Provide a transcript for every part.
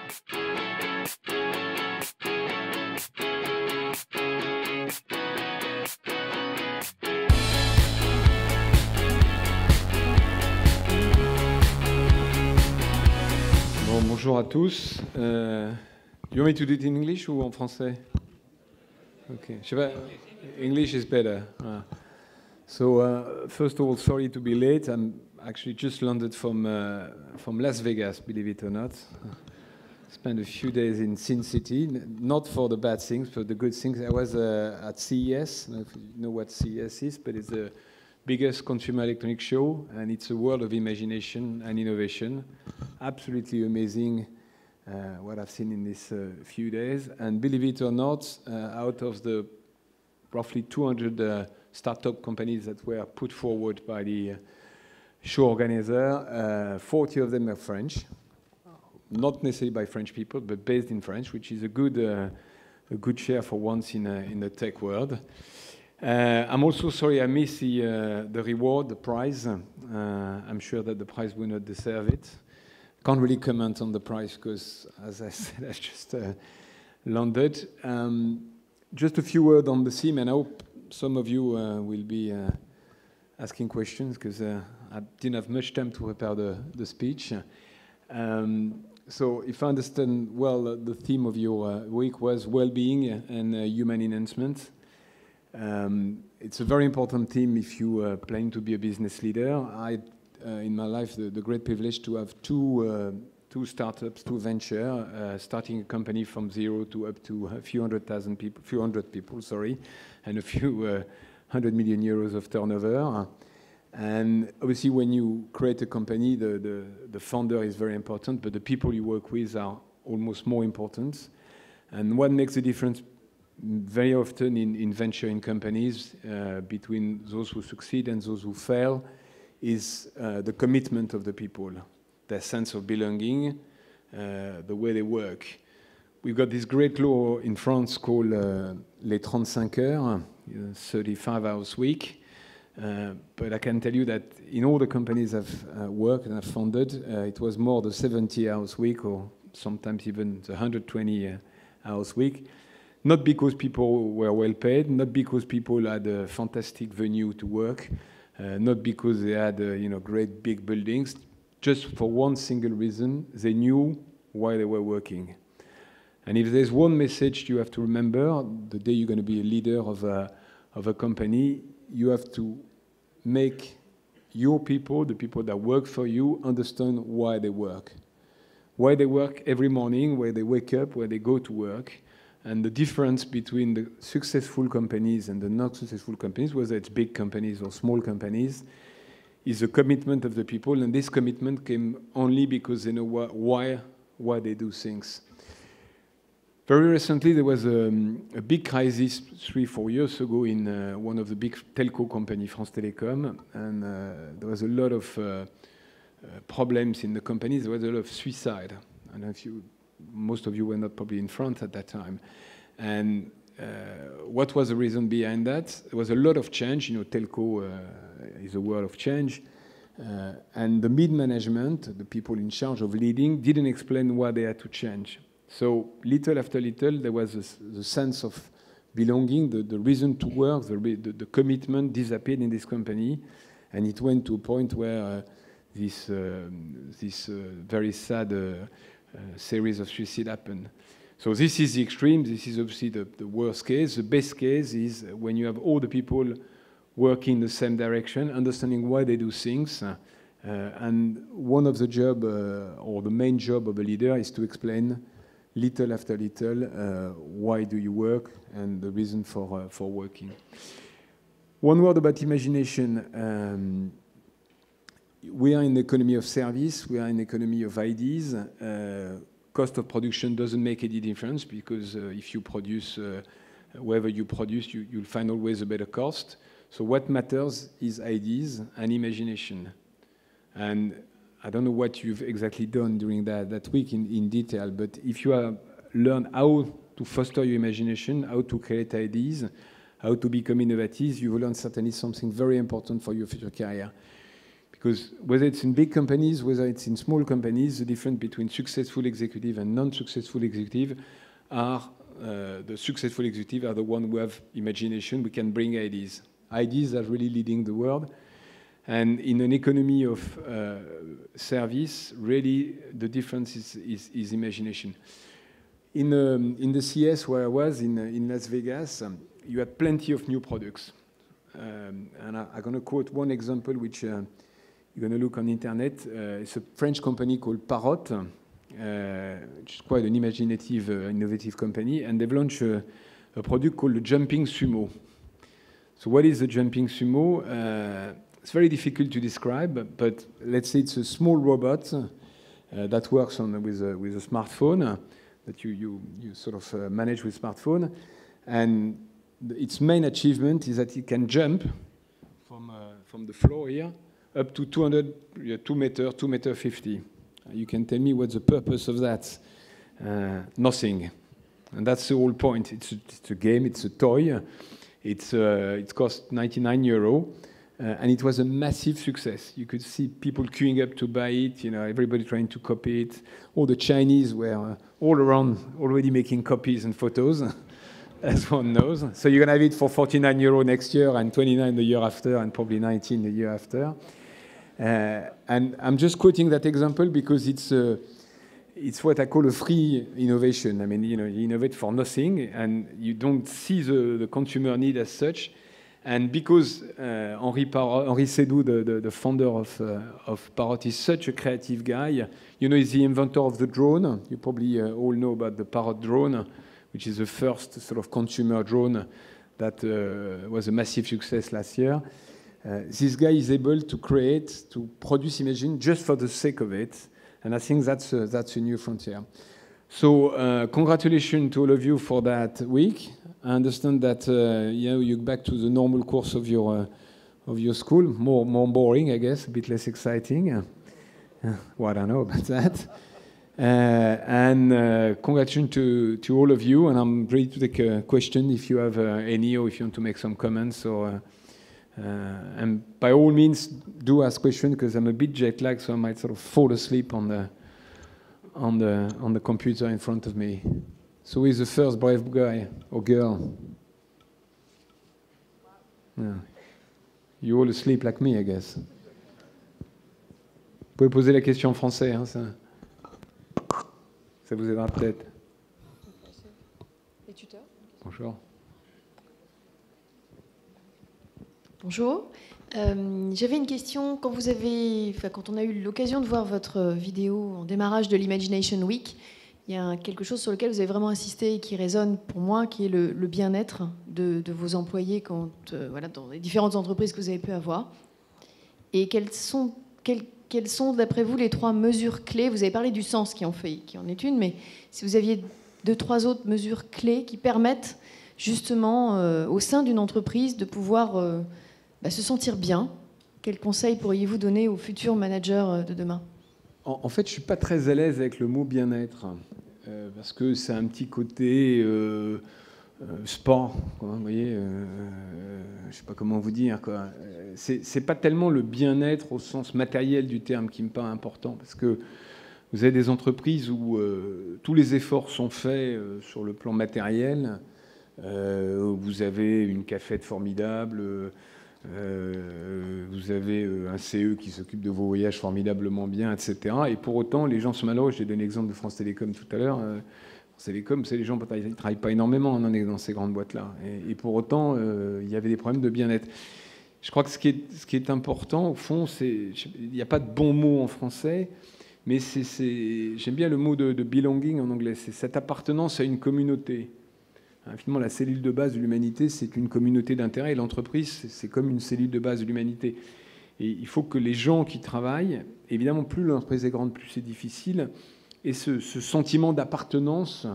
Bon, bonjour à tous. You want me to do it in English ou en français? Okay. Je sais pas, English is better. So first of all, sorry to be late. I'm actually just landed from Las Vegas, believe it or not. Spent a few days in Sin City, not for the bad things, but the good things. I was at CES. I don't know if you know what CES is, but it's the biggest consumer electronics show, and it's a world of imagination and innovation. Absolutely amazing what I've seen in these few days. And believe it or not, out of the roughly 200 startup companies that were put forward by the show organizer, 40 of them are French. Not necessarily by French people, but based in French, which is a good share for once in the tech world. I'm also sorry I missed the reward, the prize. I'm sure that the prize will not deserve it. Can't really comment on the prize because, as I said, I just landed. Just a few words on the theme, and I hope some of you will be asking questions because I didn't have much time to prepare the speech. So if I understand well, the theme of your week was well-being and human enhancement. It's a very important theme if you plan to be a business leader. I, in my life, the great privilege to have two startups, two ventures, starting a company from zero to up to a few hundred people, and a few 100 million euros of turnover. And obviously, when you create a company, the founder is very important, but the people you work with are almost more important. And what makes the difference very often in venture in companies between those who succeed and those who fail is the commitment of the people, their sense of belonging, the way they work. We've got this great law in France called les 35 heures, 35 hours week. But I can tell you that in all the companies I've worked and I've founded, it was more the 70 hours week or sometimes even the 120 hours week. Not because people were well paid, not because people had a fantastic venue to work, not because they had great big buildings, just for one single reason: they knew why they were working. And if there's one message you have to remember the day you're going to be a leader of a company, you have to make your people, the people that work for you, understand why they work. Why they work every morning, where they wake up, where they go to work. And the difference between the successful companies and the not successful companies, whether it's big companies or small companies, is the commitment of the people. And this commitment came only because they know why they do things. Very recently, there was a big crisis 3-4 years ago in one of the big telco companies, France Télécom, and there was a lot of problems in the companies. There was a lot of suicide. I don't know if most of you were not probably in France at that time. And what was the reason behind that? There was a lot of change. Telco is a world of change. And the mid-management, the people in charge of leading, didn't explain why they had to change. So little after little, there was the sense of belonging, the reason to work, the commitment disappeared in this company. And it went to a point where this very sad series of suicide happened. So this is the extreme. This is obviously the worst case. The best case is when you have all the people working in the same direction, understanding why they do things. And one of the job, or the main job of a leader, is to explain little after little why do you work and the reason for working. One word about imagination. We are in the economy of service. We are in the economy of ideas. Cost of production doesn't make any difference because if you produce, wherever you produce, you'll find always a better cost. So what matters is ideas and imagination. And I don't know what you've exactly done during that week in detail, but if you learn how to foster your imagination, how to create ideas, how to become innovative, you will learn certainly something very important for your future career. Because whether it's in big companies, whether it's in small companies, the difference between successful executive and non-successful executive are the successful executive are the one who have imagination. We can bring ideas. Ideas are really leading the world. And in an economy of service, really the difference is imagination. In the CS where I was in Las Vegas, you had plenty of new products. And I'm going to quote one example which you're going to look on internet. It's a French company called Parrot, which is quite an imaginative, innovative company. And they've launched a product called the Jumping Sumo. So what is the Jumping Sumo? It's very difficult to describe, but let's say it's a small robot that works with a smartphone that you sort of manage with smartphone. And its main achievement is that it can jump from the floor here up to 2 meters, 2.50 meters. You can tell me what's the purpose of that? Nothing. And that's the whole point. It's a game, it's a toy. It cost €99. And it was a massive success. You could see people queuing up to buy it, everybody trying to copy it. All the Chinese were all around already making copies and photos, as one knows. So you're going to have it for €49 next year and 29 the year after and probably 19 the year after. And I'm just quoting that example because it's what I call a free innovation. I mean, you innovate for nothing and you don't see the consumer need as such. And because Henri Seydoux, the founder of Parrot, is such a creative guy, he's the inventor of the drone. You probably all know about the Parrot drone, which is the first sort of consumer drone that was a massive success last year. This guy is able to produce images just for the sake of it. And I think that's a new frontier. So congratulations to all of you for that week. I understand that you're back to the normal course of your school, more boring, I guess, a bit less exciting. Well, I don't know about that. And congratulations to all of you. And I'm ready to take a question if you have any, or if you want to make some comments. And by all means, do ask questions because I'm a bit jet lagged, so I might sort of fall asleep on the computer in front of me. So who is the first brave guy or girl? Yeah. You all asleep like me, I guess. Vous pouvez poser la question en français, hein, ça vous aidera peut-être. Les tuteurs. Bonjour. Bonjour. J'avais une question. Quand on a eu l'occasion de voir votre vidéo en démarrage de l'Imagination Week, il y a quelque chose sur lequel vous avez vraiment insisté et qui résonne pour moi, qui est le bien-être de vos employés dans les différentes entreprises que vous avez pu avoir. Et quelles sont, d'après vous, les 3 mesures clés? Vous avez parlé du sens qui en est une, mais si vous aviez 2-3 autres mesures clés qui permettent justement au sein d'une entreprise de pouvoir se sentir bien, quels conseils pourriez-vous donner aux futurs managers de demain? En fait, je ne suis pas très à l'aise avec le mot bien-être, parce que c'est un petit côté sport, quoi, vous voyez, je ne sais pas comment vous dire. Ce n'est pas tellement le bien-être au sens matériel du terme qui me paraît important, parce que vous avez des entreprises où tous les efforts sont faits sur le plan matériel, vous avez une cafette formidable, vous avez un CE qui s'occupe de vos voyages formidablement bien, etc. Et pour autant, les gens sont malheureux. J'ai donné l'exemple de France Télécom tout à l'heure. France Télécom, les gens ne travaillent pas énormément dans ces grandes boîtes-là. Et pour autant, il y avait des problèmes de bien-être. Je crois que ce qui est important, au fond, il n'y a pas de bon mot en français, mais j'aime bien le mot de belonging en anglais. C'est cette appartenance à une communauté. Finalement, la cellule de base de l'humanité, c'est une communauté d'intérêt. Et l'entreprise, c'est comme une cellule de base de l'humanité. Et il faut que les gens qui travaillent, évidemment, plus l'entreprise est grande, plus c'est difficile, aient ce sentiment d'appartenance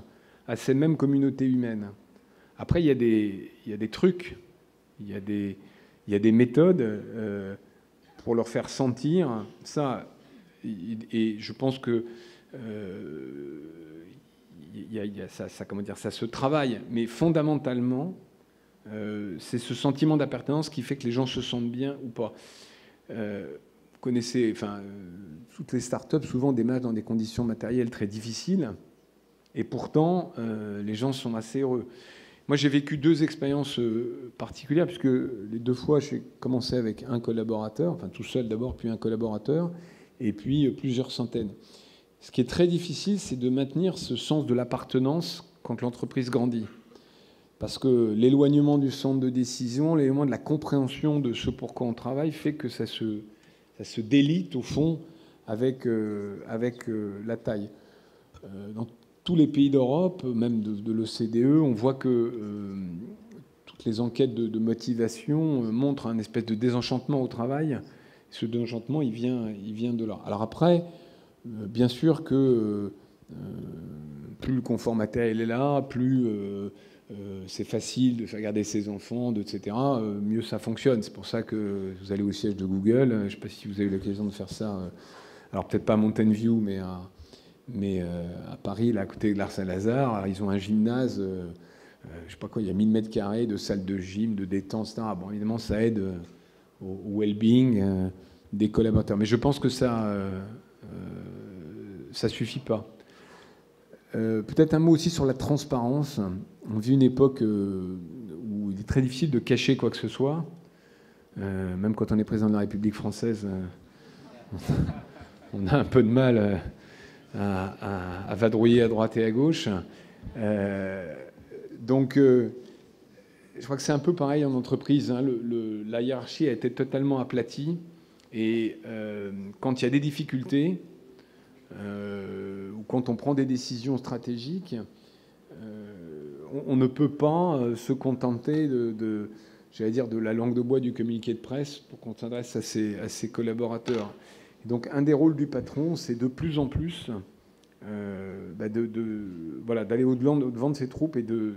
à ces mêmes communautés humaines. Après, il y a des trucs, il y a des méthodes pour leur faire sentir ça. Et je pense que ça se travaille, mais fondamentalement, c'est ce sentiment d'appartenance qui fait que les gens se sentent bien ou pas. connaissez, enfin, toutes les startups souvent démarrent dans des conditions matérielles très difficiles, et pourtant, les gens sont assez heureux. Moi, j'ai vécu 2 expériences particulières, puisque les 2 fois, j'ai commencé avec un collaborateur, enfin tout seul d'abord, puis un collaborateur, et puis plusieurs centaines. Ce qui est très difficile, c'est de maintenir ce sens de l'appartenance quand l'entreprise grandit. Parce que l'éloignement du centre de décision, l'éloignement de la compréhension de ce pourquoi on travaille, fait que ça se délite, au fond, avec la taille. Dans tous les pays d'Europe, même de l'OCDE, on voit que toutes les enquêtes de motivation montrent un espèce de désenchantement au travail. Ce désenchantement, il vient de là. Alors après, bien sûr que plus le confort matériel est là, plus c'est facile de faire garder ses enfants, etc., mieux ça fonctionne. C'est pour ça que vous allez au siège de Google. Je ne sais pas si vous avez eu l'occasion de faire ça. Alors peut-être pas à Mountain View, mais à Paris, là, à côté de l'Arc Saint-Lazare, ils ont un gymnase, je sais pas quoi, il y a 1000 mètres carrés de salles de gym, de détente, etc. Bon, évidemment, ça aide au well-being des collaborateurs. Mais je pense que ça suffit pas. Peut-être un mot aussi sur la transparence. On vit une époque où il est très difficile de cacher quoi que ce soit. Même quand on est président de la République française, on a un peu de mal à vadrouiller à droite et à gauche. Donc, je crois que c'est un peu pareil en entreprise. Hein. La hiérarchie a été totalement aplatie. Et quand il y a des difficultés, ou quand on prend des décisions stratégiques, on ne peut pas se contenter j'allais dire, de la langue de bois du communiqué de presse pour qu'on s'adresse à ses collaborateurs. Et donc, un des rôles du patron, c'est de plus en plus d'aller au-devant de ses troupes et de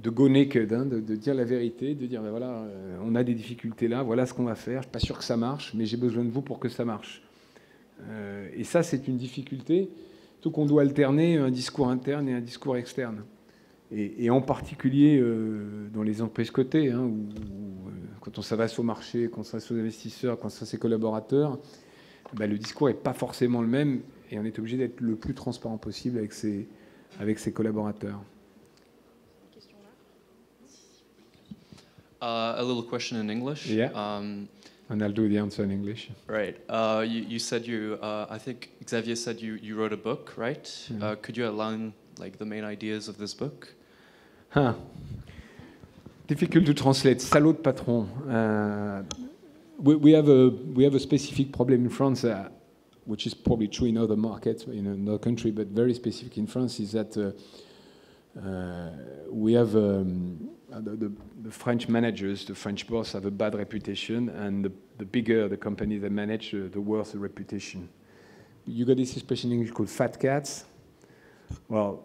go naked, hein, de dire la vérité, de dire voilà, on a des difficultés là, voilà ce qu'on va faire. Je ne suis pas sûr que ça marche, mais j'ai besoin de vous pour que ça marche. Et ça, c'est une difficulté. Surtout qu'on doit alterner un discours interne et un discours externe. Et en particulier dans les entreprises cotées, hein, où quand on s'adresse au marché, quand on s'adresse aux investisseurs, quand on s'adresse à ses collaborateurs, le discours n'est pas forcément le même et on est obligé d'être le plus transparent possible avec ses collaborateurs. A little question in English. Yeah. And I'll do the answer in English. Right. You said I think Xavier said you wrote a book, right? Yeah. Could you outline like the main ideas of this book? Difficult to translate. Salaud de patron. We have a specific problem in France, which is probably true in other markets, in another country, but very specific in France, is that we have the French managers, the French boss, have a bad reputation, and the bigger the company they manage, the worse the reputation. You got this expression in English called fat cats. Well,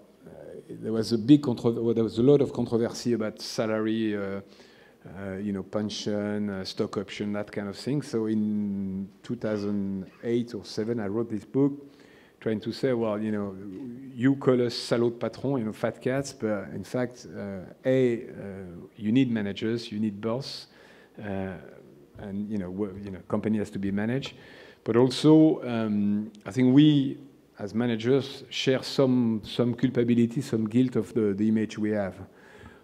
there was a lot of controversy about salary, pension, stock option, that kind of thing. So in 2008 or 2007, I wrote this book trying to say, well, you call us salaud de patron, fat cats, but in fact, you need managers, you need boss, and company has to be managed. But also, I think we, as managers, share some culpability, some guilt of the image we have.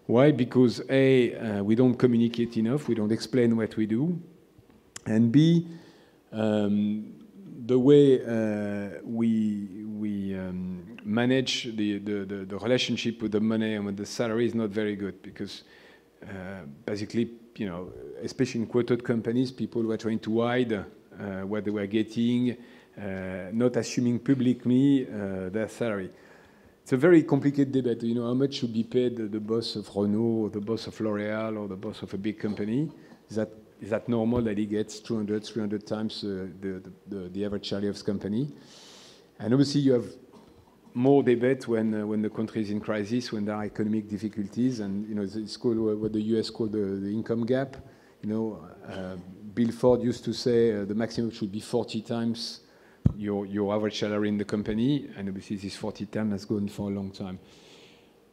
Why? Because we don't communicate enough, we don't explain what we do, and B, the way we manage the relationship with the money and with the salary is not very good, because basically, especially in quoted companies, people were trying to hide what they were getting, not assuming publicly their salary. It's a very complicated debate. How much should be paid the boss of Renault, or the boss of L'Oréal, or the boss of a big company? Is that normal that he gets 200, 300 times the average salary of his company? And obviously, you have more debate when the country is in crisis, when there are economic difficulties, and it's called what the US called the income gap. Bill Ford used to say the maximum should be 40 times your average salary in the company, and obviously this 40 times has gone for a long time.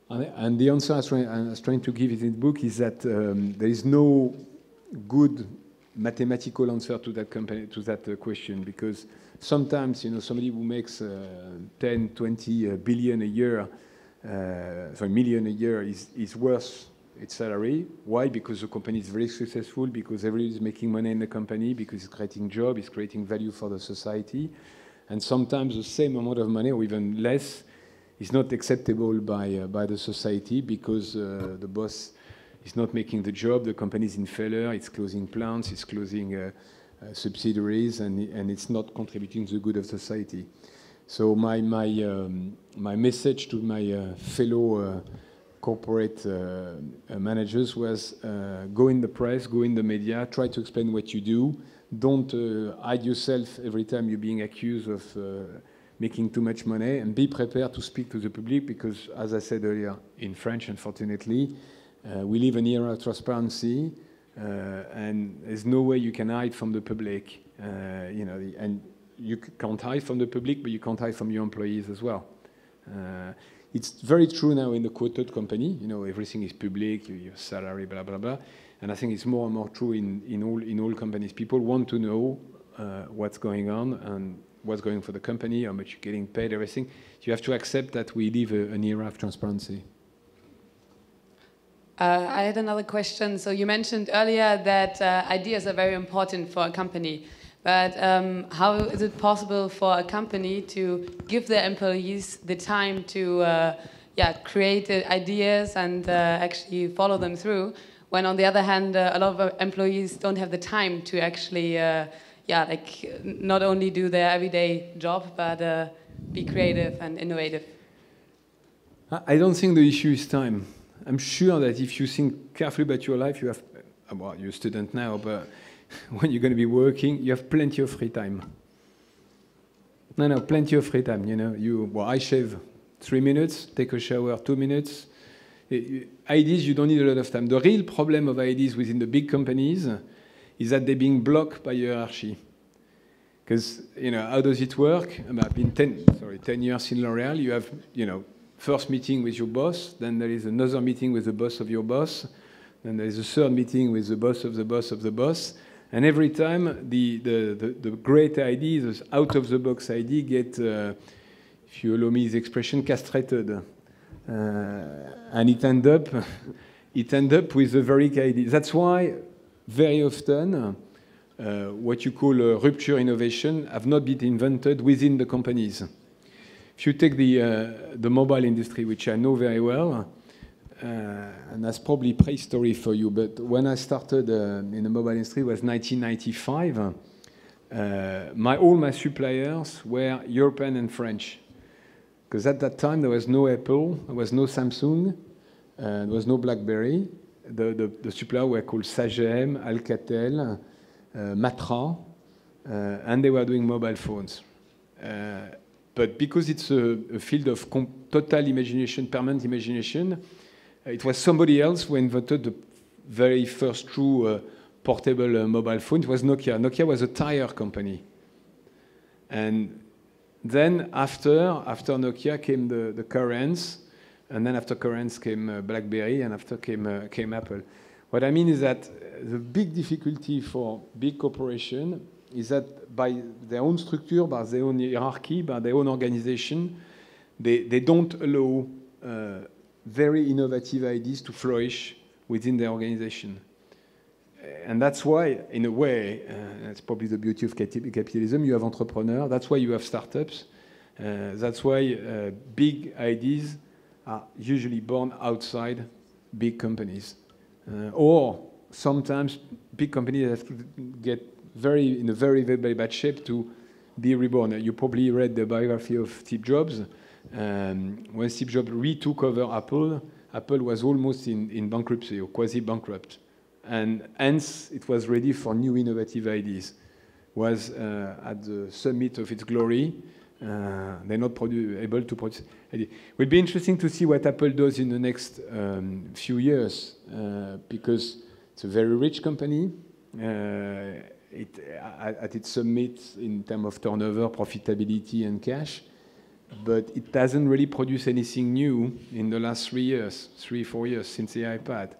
And the answer I was trying to give it in the book is that there is no good mathematical answer to that question, because sometimes, you know, somebody who makes 10, 20 billion a year, million a year is worth its salary. Why? Because the company is very successful, because everybody is making money in the company, because it's creating jobs, it's creating value for the society. And sometimes the same amount of money, or even less, is not acceptable by the society, because the boss is not making the job, the company is in failure, it's closing plants, it's closing subsidiaries, and it's not contributing to the good of society. So my message to my fellow corporate managers was go in the press, go in the media, try to explain what you do. Don't hide yourself every time you're being accused of making too much money, and be prepared to speak to the public, because, as I said earlier, in French, unfortunately, we live in an era of transparency, and there's no way you can hide from the public. You know, and you can't hide from the public, but you can't hide from your employees as well. It's very true now in the quoted company. You know, everything is public, your salary, blah blah blah. And I think it's more and more true in all companies. People want to know what's going on and what's going for the company, how much you're getting paid, everything. You have to accept that we live an era of transparency. I had another question. So you mentioned earlier that ideas are very important for a company. But how is it possible for a company to give their employees the time to create ideas and actually follow them through, when on the other hand, a lot of employees don't have the time to actually, not only do their everyday job, but be creative and innovative? I don't think the issue is time. I'm sure that if you think carefully about your life, you have, well, you're a student now, but when you're going to be working, you have plenty of free time. No, plenty of free time. You know, I shave 3 minutes, take a shower 2 minutes. Ideas, you don't need a lot of time. The real problem of ideas within the big companies is that they're being blocked by hierarchy. Because, you know, how does it work? I've been 10 years in L'Oréal. You have, you know, first meeting with your boss, then there is another meeting with the boss of your boss, then there is a third meeting with the boss of the boss of the boss. And every time the great ideas, out of the box idea, get, if you allow me this expression, castrated, and it end up with a very key idea. That's why very often what you call rupture innovation have not been invented within the companies. If you take the mobile industry, which I know very well, and that's probably prehistory for you, but when I started in the mobile industry, it was 1995. All my suppliers were European and French, because at that time there was no Apple, there was no Samsung, there was no BlackBerry. The suppliers were called Sagem, Alcatel, Matra, and they were doing mobile phones. But because it's a field of total imagination, permanent imagination, it was somebody else who invented the very first true portable mobile phone. It was Nokia. Nokia was a tire company. And then after Nokia came the Currents, and then after Currents came BlackBerry, and after came Apple. What I mean is that the big difficulty for big corporations is that by their own structure, by their own hierarchy, by their own organization, they don't allow very innovative ideas to flourish within their organization. And that's why, in a way, that's probably the beauty of capitalism, you have entrepreneurs, that's why you have startups, that's why big ideas are usually born outside big companies. Or sometimes big companies have to get in a very, very bad shape to be reborn. You probably read the biography of Steve Jobs. When Steve Jobs retook over Apple, Apple was almost in bankruptcy or quasi-bankrupt. And hence, it was ready for new innovative ideas. Was at the summit of its glory. They're not able to produce ideas. It will be interesting to see what Apple does in the next few years, because it's a very rich company. At its summit in terms of turnover, profitability, and cash, but it doesn't really produce anything new in the last 3 years, 3-4 years since the iPad.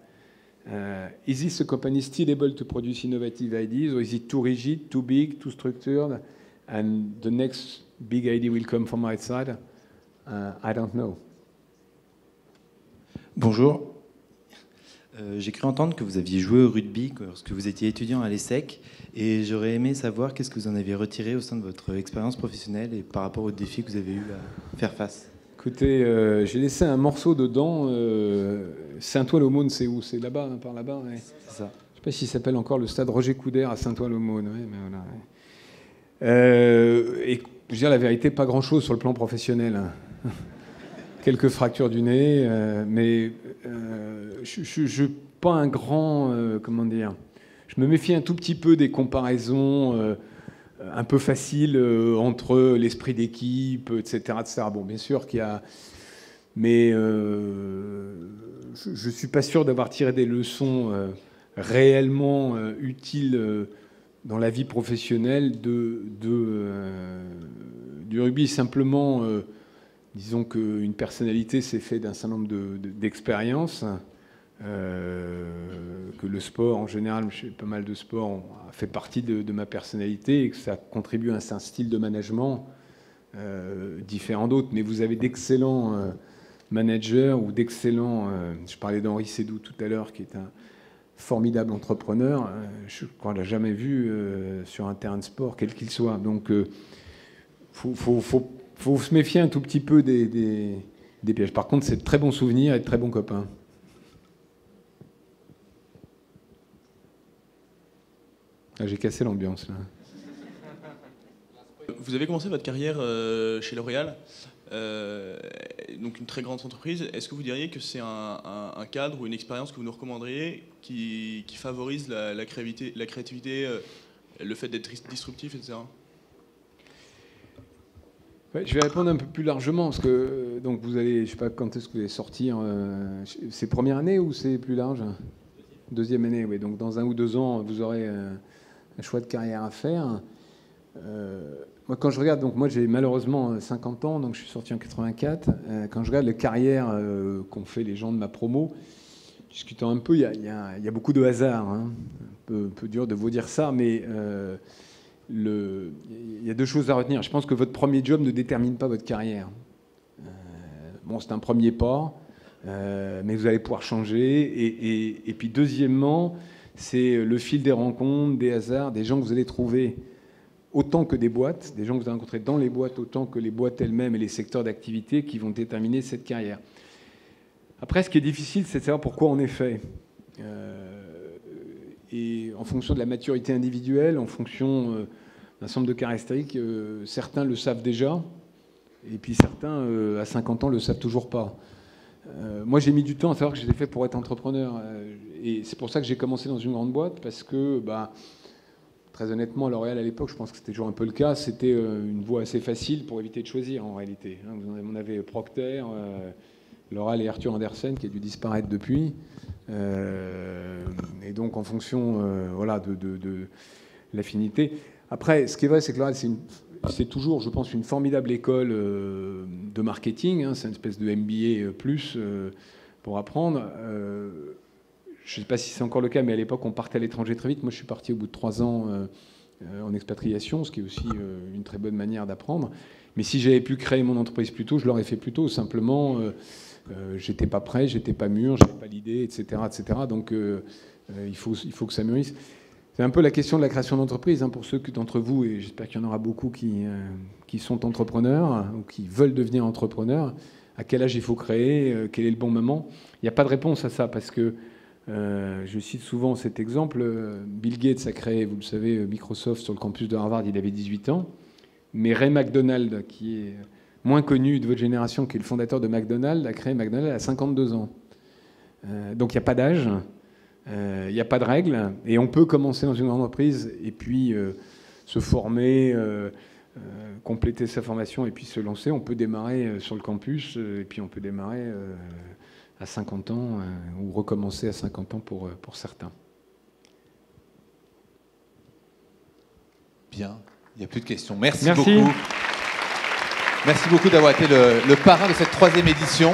Is this a company still able to produce innovative ideas, or is it too rigid, too big, too structured, and the next big idea will come from outside? I don't know. Bonjour. J'ai cru entendre que vous aviez joué au rugby lorsque vous étiez étudiant à l'ESSEC, et j'aurais aimé savoir qu'est-ce que vous en avez retiré au sein de votre expérience professionnelle et par rapport aux défis que vous avez eu à faire face. Écoutez, j'ai laissé un morceau dedans. Saint-Ouen-l'Aumône, c'est où? C'est là-bas, hein, par là-bas, ouais. C'est ça. Je ne sais pas s'il s'appelle encore le stade Roger Coudert à Saint-Ouen-l'Aumône. Ouais, mais voilà, ouais. Et je veux dire la vérité, pas grand-chose sur le plan professionnel. Hein. Quelques fractures du nez, mais je suis pas un grand... comment dire? Je me méfie un tout petit peu des comparaisons un peu faciles entre l'esprit d'équipe, etc., etc. Bon, bien sûr qu'il y a... Mais je ne suis pas sûr d'avoir tiré des leçons réellement utiles dans la vie professionnelle du rugby. Simplement, disons qu'une personnalité s'est faite d'un certain nombre d'expériences, que le sport, en général, je fais pas mal de sport, a fait partie de ma personnalité et que ça contribue à un style de management différent d'autres. Mais vous avez d'excellents managers ou d'excellents... je parlais d'Henri Sédou tout à l'heure, qui est un formidable entrepreneur. Je crois qu'on l'a jamais vu sur un terrain de sport, quel qu'il soit. Donc, faut se méfier un tout petit peu des pièges. Par contre, c'est de très bons souvenirs et de très bons copains. Ah, j'ai cassé l'ambiance, là. Vous avez commencé votre carrière chez L'Oréal, donc une très grande entreprise. Est-ce que vous diriez que c'est un cadre ou une expérience que vous nous recommanderiez qui favorise la créativité, le fait d'être disruptif, etc. Ouais, je vais répondre un peu plus largement, parce que donc vous allez, je sais pas quand est-ce que vous allez sortir, c'est première année ou c'est plus large? Deuxième année, oui. Donc dans 1 ou 2 ans, vous aurez un choix de carrière à faire. Moi, quand je regarde, donc moi j'ai malheureusement 50 ans, donc je suis sorti en 84. Quand je regarde les carrières qu'ont fait les gens de ma promo, discutant un peu, il y a beaucoup de hasard. Hein. Un peu dur de vous dire ça, mais il y a 2 choses à retenir. Je pense que votre premier job ne détermine pas votre carrière. Bon, c'est un premier pas, mais vous allez pouvoir changer. Et puis deuxièmement, c'est le fil des rencontres, des hasards, des gens que vous allez trouver autant que des boîtes, des gens que vous allez rencontrer dans les boîtes autant que les boîtes elles-mêmes et les secteurs d'activité qui vont déterminer cette carrière. Après, ce qui est difficile, c'est de savoir pourquoi on est fait. Et en fonction de la maturité individuelle, en fonction d'un ensemble de caractéristiques, certains le savent déjà, et puis certains, à 50 ans, le savent toujours pas. Moi, j'ai mis du temps à savoir que j'étais fait pour être entrepreneur. Et c'est pour ça que j'ai commencé dans une grande boîte, parce que, très honnêtement, à L'Oréal, à l'époque, je pense que c'était toujours un peu le cas, c'était une voie assez facile pour éviter de choisir, en réalité. On avait Procter, L'Oréal et Arthur Andersen, qui a dû disparaître depuis. Et donc, en fonction de l'affinité. Après, ce qui est vrai, c'est que L'Oréal, c'est toujours, je pense, une formidable école de marketing. Hein, c'est une espèce de MBA plus pour apprendre. Je ne sais pas si c'est encore le cas, mais à l'époque, on partait à l'étranger très vite. Moi, je suis parti au bout de 3 ans en expatriation, ce qui est aussi une très bonne manière d'apprendre. Mais si j'avais pu créer mon entreprise plus tôt, je l'aurais fait plus tôt. Simplement, j'étais pas prêt, j'étais pas mûr, j'avais pas l'idée, etc., etc. Donc, il faut que ça mûrisse. C'est un peu la question de la création d'entreprise, hein, pour ceux d'entre vous, et j'espère qu'il y en aura beaucoup qui sont entrepreneurs ou qui veulent devenir entrepreneurs. À quel âge il faut créer? Quel est le bon moment? Il n'y a pas de réponse à ça, parce que je cite souvent cet exemple. Bill Gates a créé, vous le savez, Microsoft sur le campus de Harvard, il avait 18 ans. Mais Ray McDonald, qui est moins connu de votre génération, qui est le fondateur de McDonald's, a créé McDonald's à 52 ans. Donc il n'y a pas d'âge, il n'y a pas de règles, et on peut commencer dans une entreprise et puis se former, compléter sa formation et puis se lancer. On peut démarrer sur le campus et puis on peut démarrer à 50 ans ou recommencer à 50 ans pour certains. Bien, il n'y a plus de questions. Merci beaucoup. Merci beaucoup d'avoir été le parrain de cette 3e édition.